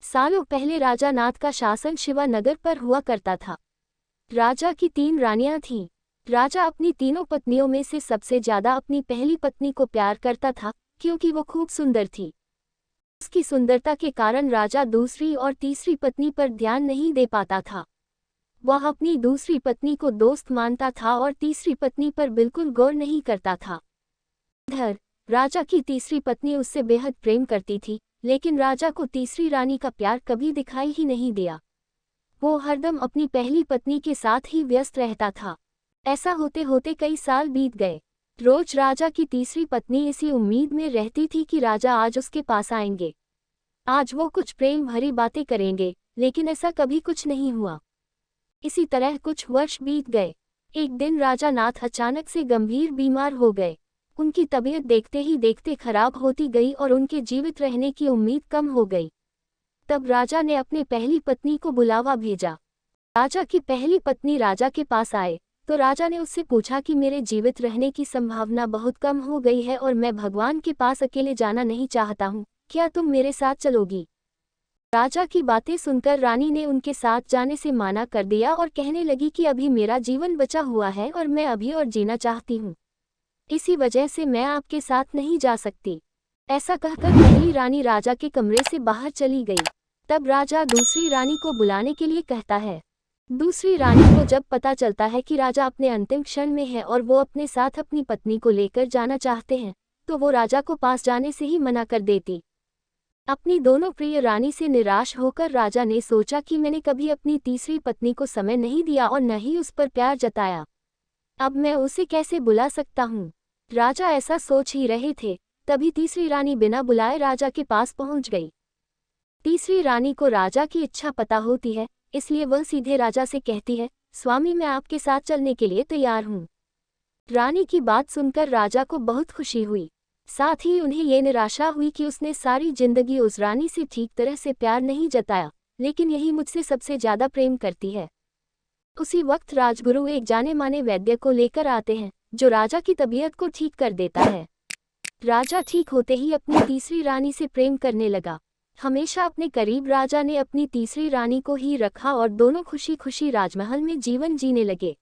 सालों पहले राजा नाथ का शासन शिवानगर पर हुआ करता था। राजा की 3 रानियां थीं। राजा अपनी तीनों पत्नियों में से सबसे ज्यादा अपनी पहली पत्नी को प्यार करता था, क्योंकि वो खूब सुंदर थी। उसकी सुंदरता के कारण राजा दूसरी और तीसरी पत्नी पर ध्यान नहीं दे पाता था। वह अपनी दूसरी पत्नी को दोस्त मानता था और तीसरी पत्नी पर बिल्कुल गौर नहीं करता था। इधर राजा की तीसरी पत्नी उससे बेहद प्रेम करती थी, लेकिन राजा को तीसरी रानी का प्यार कभी दिखाई ही नहीं दिया। वो हरदम अपनी पहली पत्नी के साथ ही व्यस्त रहता था। ऐसा होते होते कई साल बीत गए। रोज राजा की तीसरी पत्नी इसी उम्मीद में रहती थी कि राजा आज उसके पास आएंगे, आज वो कुछ प्रेम भरी बातें करेंगे, लेकिन ऐसा कभी कुछ नहीं हुआ। इसी तरह कुछ वर्ष बीत गए। एक दिन राजा नाथ अचानक से गंभीर बीमार हो गए। उनकी तबीयत देखते ही देखते खराब होती गई और उनके जीवित रहने की उम्मीद कम हो गई। तब राजा ने अपने पहली पत्नी को बुलावा भेजा। राजा की पहली पत्नी राजा के पास आए तो राजा ने उससे पूछा कि मेरे जीवित रहने की संभावना बहुत कम हो गई है और मैं भगवान के पास अकेले जाना नहीं चाहता हूँ, क्या तुम मेरे साथ चलोगी? राजा की बातें सुनकर रानी ने उनके साथ जाने से मना कर दिया और कहने लगी कि अभी मेरा जीवन बचा हुआ है और मैं अभी और जीना चाहती हूँ, इसी वजह से मैं आपके साथ नहीं जा सकती। ऐसा कहकर पहली रानी राजा के कमरे से बाहर चली गई। तब राजा दूसरी रानी को बुलाने के लिए कहता है। दूसरी रानी को जब पता चलता है कि राजा अपने अंतिम क्षण में है और वो अपने साथ अपनी पत्नी को लेकर जाना चाहते हैं, तो वो राजा को पास जाने से ही मना कर देती। अपनी दोनों प्रिय रानी से निराश होकर राजा ने सोचा कि मैंने कभी अपनी तीसरी पत्नी को समय नहीं दिया और न ही उस पर प्यार जताया, अब मैं उसे कैसे बुला सकता हूँ। राजा ऐसा सोच ही रहे थे, तभी तीसरी रानी बिना बुलाए राजा के पास पहुँच गई। तीसरी रानी को राजा की इच्छा पता होती है, इसलिए वह सीधे राजा से कहती है, स्वामी मैं आपके साथ चलने के लिए तैयार हूँ। रानी की बात सुनकर राजा को बहुत खुशी हुई, साथ ही उन्हें ये निराशा हुई कि उसने सारी जिंदगी उस रानी से ठीक तरह से प्यार नहीं जताया, लेकिन यही मुझसे सबसे ज्यादा प्रेम करती है। उसी वक्त राजगुरु एक जाने माने वैद्य को लेकर आते हैं, जो राजा की तबीयत को ठीक कर देता है। राजा ठीक होते ही अपनी तीसरी रानी से प्रेम करने लगा। हमेशा अपने करीब राजा ने अपनी तीसरी रानी को ही रखा और दोनों खुशी खुशी राजमहल में जीवन जीने लगे।